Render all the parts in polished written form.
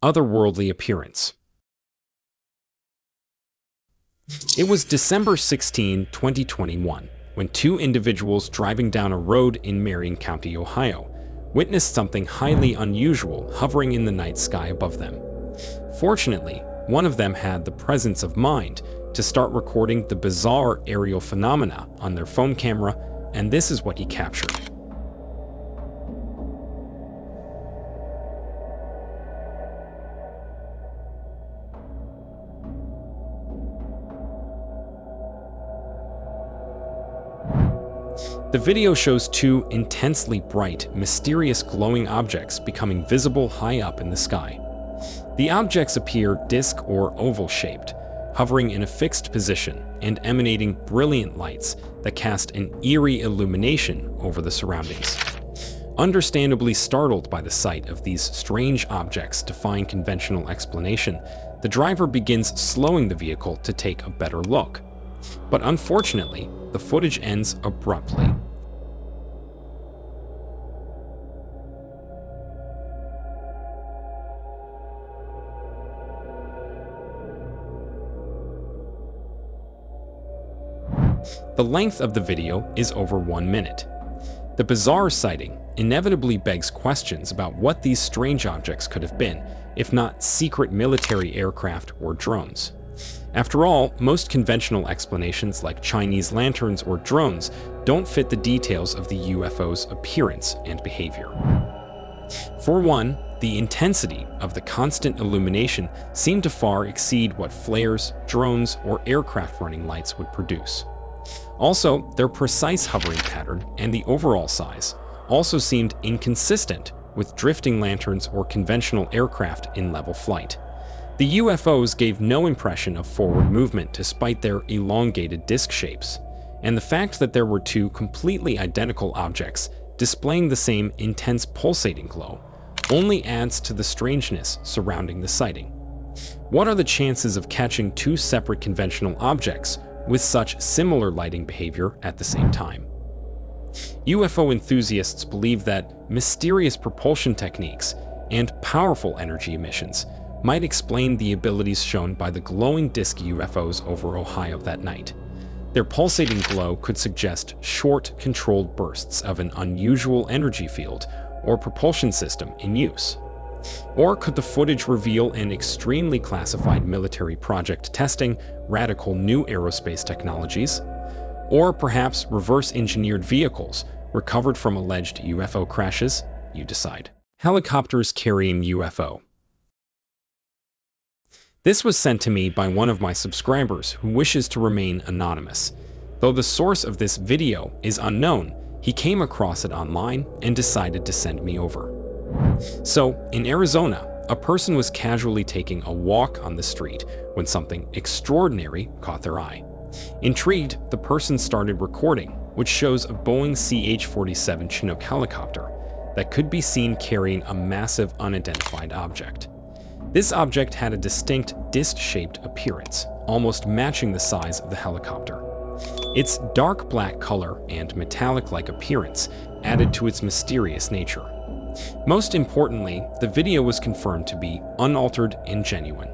Otherworldly appearance. It was December 16, 2021, when two individuals driving down a road in Marion County, Ohio, witnessed something highly unusual hovering in the night sky above them. Fortunately, one of them had the presence of mind to start recording the bizarre aerial phenomena on their phone camera, and this is what he captured. The video shows two intensely bright, mysterious glowing objects becoming visible high up in the sky. The objects appear disc or oval-shaped, hovering in a fixed position and emanating brilliant lights that cast an eerie illumination over the surroundings. Understandably startled by the sight of these strange objects defying conventional explanation, the driver begins slowing the vehicle to take a better look. But unfortunately, the footage ends abruptly. The length of the video is over 1 minute. The bizarre sighting inevitably begs questions about what these strange objects could have been, if not secret military aircraft or drones. After all, most conventional explanations like Chinese lanterns or drones don't fit the details of the UFO's appearance and behavior. For one, the intensity of the constant illumination seemed to far exceed what flares, drones, or aircraft running lights would produce. Also, their precise hovering pattern and the overall size also seemed inconsistent with drifting lanterns or conventional aircraft in level flight. The UFOs gave no impression of forward movement despite their elongated disc shapes, and the fact that there were two completely identical objects displaying the same intense pulsating glow only adds to the strangeness surrounding the sighting. What are the chances of catching two separate conventional objects with such similar lighting behavior at the same time? UFO enthusiasts believe that mysterious propulsion techniques and powerful energy emissions might explain the abilities shown by the glowing disc UFOs over Ohio that night. Their pulsating glow could suggest short, controlled bursts of an unusual energy field or propulsion system in use. Or could the footage reveal an extremely classified military project testing radical new aerospace technologies? Or perhaps reverse-engineered vehicles recovered from alleged UFO crashes? You decide. Helicopters carrying UFO. This was sent to me by one of my subscribers who wishes to remain anonymous. Though the source of this video is unknown, he came across it online and decided to send me over. So, in Arizona, a person was casually taking a walk on the street when something extraordinary caught their eye. Intrigued, the person started recording, which shows a Boeing CH-47 Chinook helicopter that could be seen carrying a massive unidentified object. This object had a distinct disc-shaped appearance, almost matching the size of the helicopter. Its dark black color and metallic-like appearance added to its mysterious nature. Most importantly, the video was confirmed to be unaltered and genuine.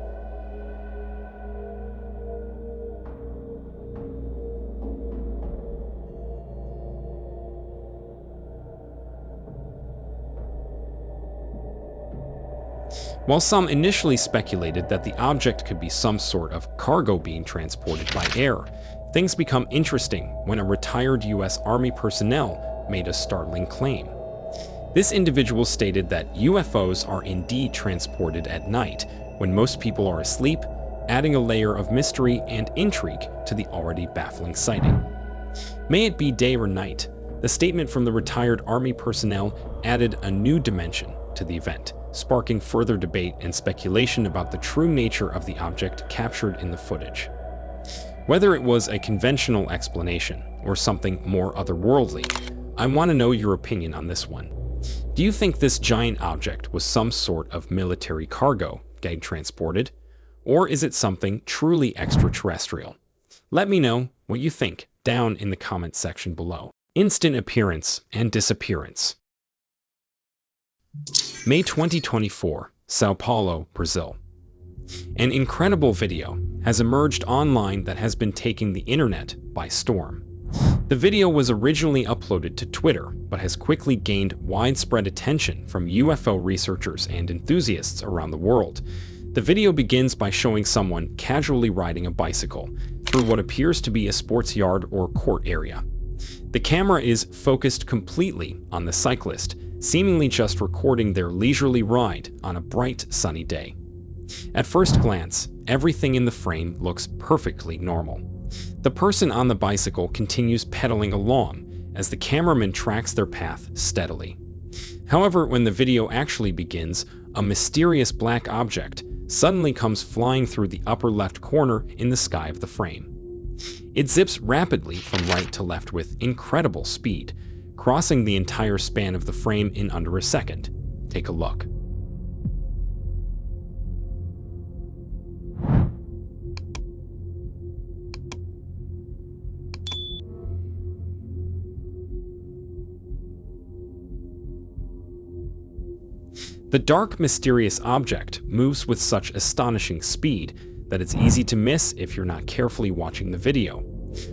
While some initially speculated that the object could be some sort of cargo being transported by air, things become interesting when a retired US Army personnel made a startling claim. This individual stated that UFOs are indeed transported at night when most people are asleep, adding a layer of mystery and intrigue to the already baffling sighting. May it be day or night, the statement from the retired Army personnel added a new dimension to the event, sparking further debate and speculation about the true nature of the object captured in the footage. Whether it was a conventional explanation or something more otherworldly, I want to know your opinion on this one. Do you think this giant object was some sort of military cargo getting transported, or is it something truly extraterrestrial? Let me know what you think down in the comments section below. Instant appearance and disappearance. May 2024, Sao Paulo, Brazil. An incredible video has emerged online that has been taking the internet by storm. The video was originally uploaded to Twitter, but has quickly gained widespread attention from UFO researchers and enthusiasts around the world. The video begins by showing someone casually riding a bicycle through what appears to be a sports yard or court area. The camera is focused completely on the cyclist, seemingly just recording their leisurely ride on a bright, sunny day. At first glance, everything in the frame looks perfectly normal. The person on the bicycle continues pedaling along as the cameraman tracks their path steadily. However, when the video actually begins, a mysterious black object suddenly comes flying through the upper left corner in the sky of the frame. It zips rapidly from right to left with incredible speed, crossing the entire span of the frame in under a second. Take a look. The dark, mysterious object moves with such astonishing speed that it's easy to miss if you're not carefully watching the video.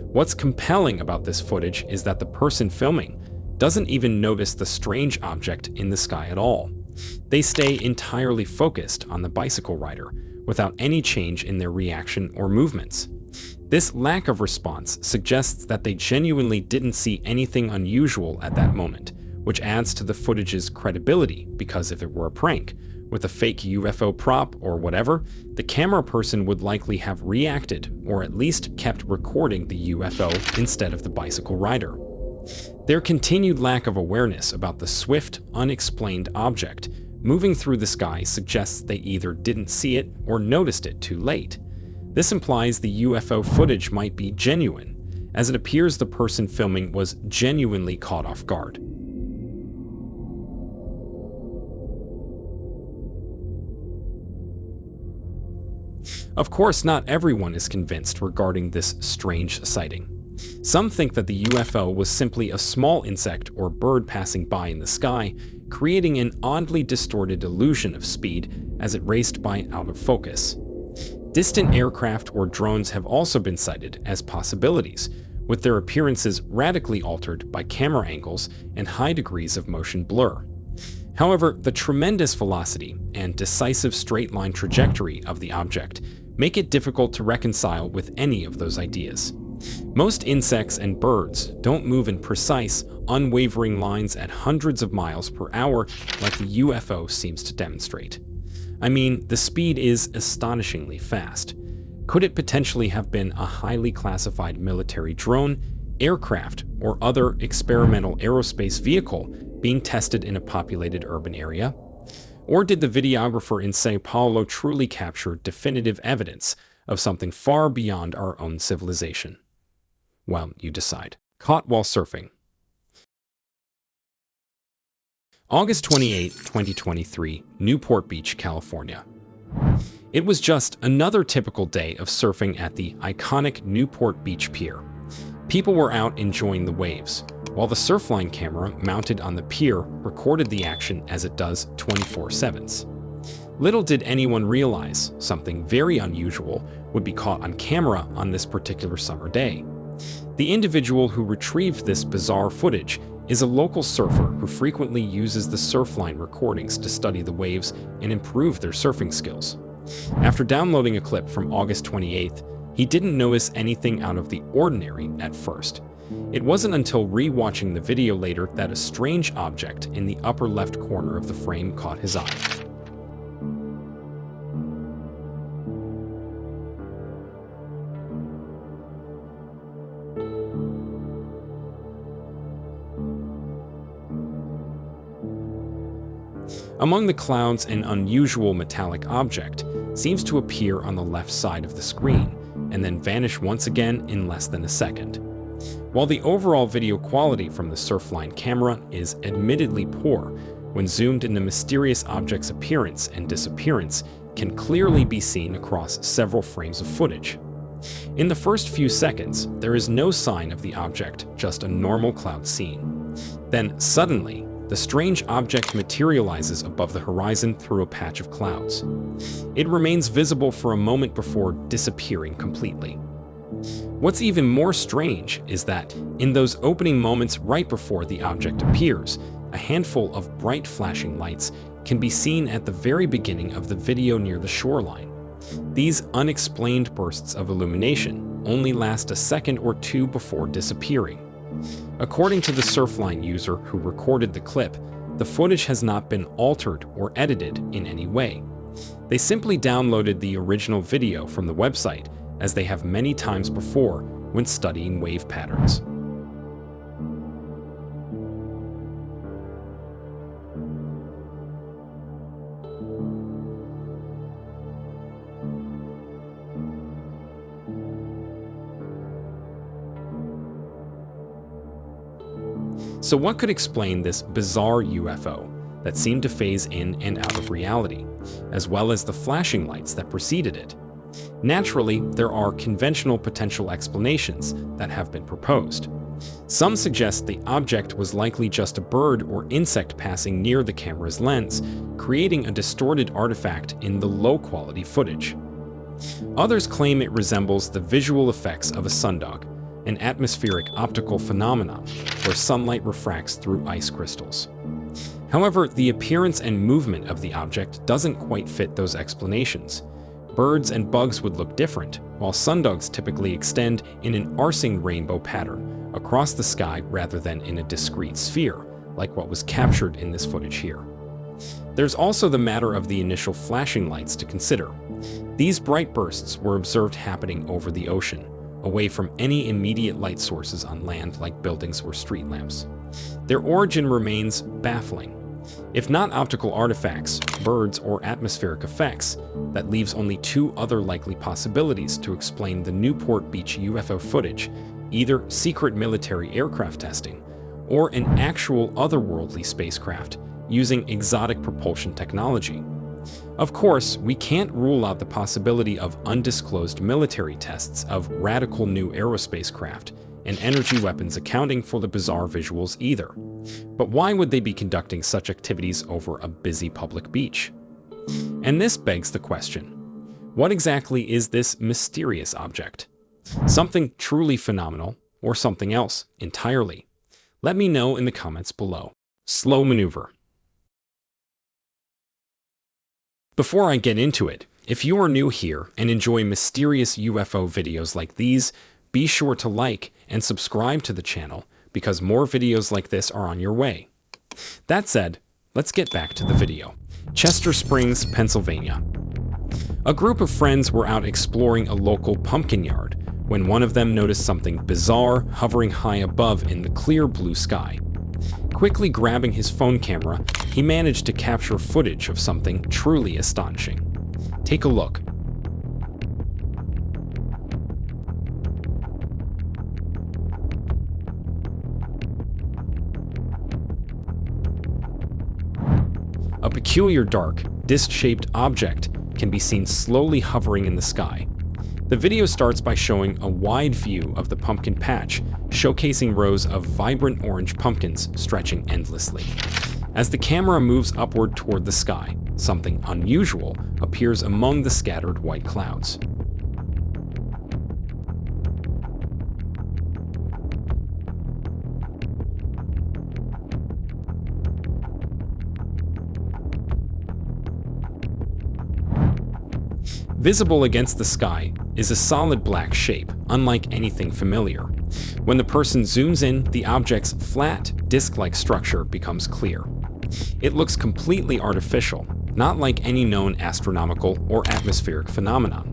What's compelling about this footage is that the person filming doesn't even notice the strange object in the sky at all. They stay entirely focused on the bicycle rider without any change in their reaction or movements. This lack of response suggests that they genuinely didn't see anything unusual at that moment, which adds to the footage's credibility, because if it were a prank, with a fake UFO prop or whatever, the camera person would likely have reacted or at least kept recording the UFO instead of the bicycle rider. Their continued lack of awareness about the swift, unexplained object moving through the sky suggests they either didn't see it or noticed it too late. This implies the UFO footage might be genuine, as it appears the person filming was genuinely caught off guard. Of course, not everyone is convinced regarding this strange sighting. Some think that the UFO was simply a small insect or bird passing by in the sky, creating an oddly distorted illusion of speed as it raced by out of focus. Distant aircraft or drones have also been cited as possibilities, with their appearances radically altered by camera angles and high degrees of motion blur. However, the tremendous velocity and decisive straight-line trajectory of the object make it difficult to reconcile with any of those ideas. Most insects and birds don't move in precise, unwavering lines at hundreds of miles per hour like the UFO seems to demonstrate. I mean, the speed is astonishingly fast. Could it potentially have been a highly classified military drone, aircraft, or other experimental aerospace vehicle being tested in a populated urban area? Or did the videographer in Sao Paulo truly capture definitive evidence of something far beyond our own civilization? Well, you decide. Caught while surfing. August 28, 2023, Newport Beach, California. It was just another typical day of surfing at the iconic Newport Beach pier. People were out enjoying the waves, while the Surfline camera mounted on the pier recorded the action as it does 24/7. Little did anyone realize something very unusual would be caught on camera on this particular summer day. The individual who retrieved this bizarre footage is a local surfer who frequently uses the Surfline recordings to study the waves and improve their surfing skills. After downloading a clip from August 28th, he didn't notice anything out of the ordinary at first. It wasn't until re-watching the video later that a strange object in the upper left corner of the frame caught his eye. Among the clouds, an unusual metallic object seems to appear on the left side of the screen and then vanish once again in less than a second. While the overall video quality from the Surfline camera is admittedly poor, when zoomed in, the mysterious object's appearance and disappearance can clearly be seen across several frames of footage. In the first few seconds, there is no sign of the object, just a normal cloud scene. Then, suddenly, the strange object materializes above the horizon through a patch of clouds. It remains visible for a moment before disappearing completely. What's even more strange is that, in those opening moments right before the object appears, a handful of bright flashing lights can be seen at the very beginning of the video near the shoreline. These unexplained bursts of illumination only last a second or two before disappearing. According to the Surfline user who recorded the clip, the footage has not been altered or edited in any way. They simply downloaded the original video from the website, as they have many times before when studying wave patterns. So what could explain this bizarre UFO that seemed to phase in and out of reality, as well as the flashing lights that preceded it? Naturally, there are conventional potential explanations that have been proposed. Some suggest the object was likely just a bird or insect passing near the camera's lens, creating a distorted artifact in the low-quality footage. Others claim it resembles the visual effects of a sundog, an atmospheric optical phenomenon where sunlight refracts through ice crystals. However, the appearance and movement of the object doesn't quite fit those explanations. Birds and bugs would look different, while sundogs typically extend in an arcing rainbow pattern across the sky rather than in a discrete sphere, like what was captured in this footage here. There's also the matter of the initial flashing lights to consider. These bright bursts were observed happening over the ocean, away from any immediate light sources on land like buildings or street lamps. Their origin remains baffling. If not optical artifacts, birds, or atmospheric effects, that leaves only two other likely possibilities to explain the Newport Beach UFO footage: either secret military aircraft testing, or an actual otherworldly spacecraft using exotic propulsion technology. Of course, we can't rule out the possibility of undisclosed military tests of radical new aerospace craft and energy weapons accounting for the bizarre visuals either. But why would they be conducting such activities over a busy public beach? And this begs the question: what exactly is this mysterious object? Something truly phenomenal, or something else entirely? Let me know in the comments below. Slow maneuver. Before I get into it, if you are new here and enjoy mysterious UFO videos like these, be sure to like and subscribe to the channel, because more videos like this are on your way. That said, let's get back to the video. Chester Springs, Pennsylvania. A group of friends were out exploring a local pumpkin yard when one of them noticed something bizarre hovering high above in the clear blue sky. Quickly grabbing his phone camera, he managed to capture footage of something truly astonishing. Take a look. A peculiar dark, disc-shaped object can be seen slowly hovering in the sky. The video starts by showing a wide view of the pumpkin patch, showcasing rows of vibrant orange pumpkins stretching endlessly. As the camera moves upward toward the sky, something unusual appears among the scattered white clouds. Visible against the sky is a solid black shape, unlike anything familiar. When the person zooms in, the object's flat, disc-like structure becomes clear. It looks completely artificial, not like any known astronomical or atmospheric phenomenon.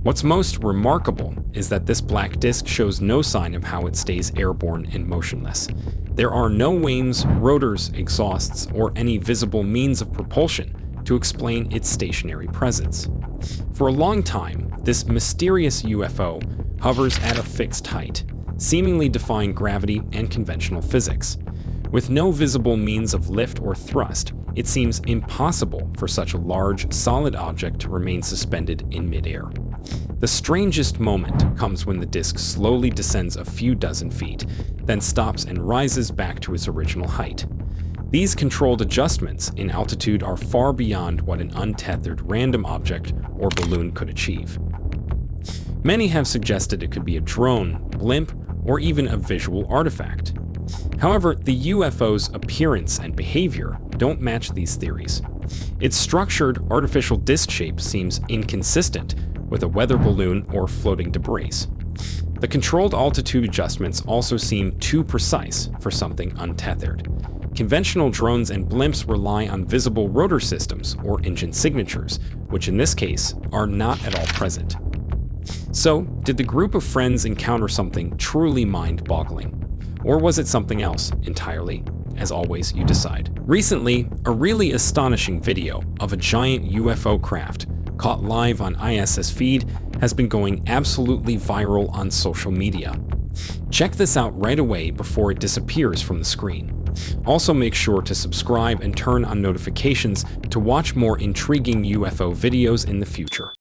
What's most remarkable is that this black disk shows no sign of how it stays airborne and motionless. There are no wings, rotors, exhausts, or any visible means of propulsion to explain its stationary presence. For a long time, this mysterious UFO hovers at a fixed height, seemingly defying gravity and conventional physics. With no visible means of lift or thrust, it seems impossible for such a large, solid object to remain suspended in midair. The strangest moment comes when the disk slowly descends a few dozen feet, then stops and rises back to its original height. These controlled adjustments in altitude are far beyond what an untethered random object or balloon could achieve. Many have suggested it could be a drone, blimp, or even a visual artifact. However, the UFO's appearance and behavior don't match these theories. Its structured, artificial disc shape seems inconsistent with a weather balloon or floating debris. The controlled altitude adjustments also seem too precise for something untethered. Conventional drones and blimps rely on visible rotor systems or engine signatures, which in this case are not at all present. So, did the group of friends encounter something truly mind-boggling? Or was it something else entirely? As always, you decide. Recently, a really astonishing video of a giant UFO craft caught live on ISS feed has been going absolutely viral on social media. Check this out right away before it disappears from the screen. Also, make sure to subscribe and turn on notifications to watch more intriguing UFO videos in the future.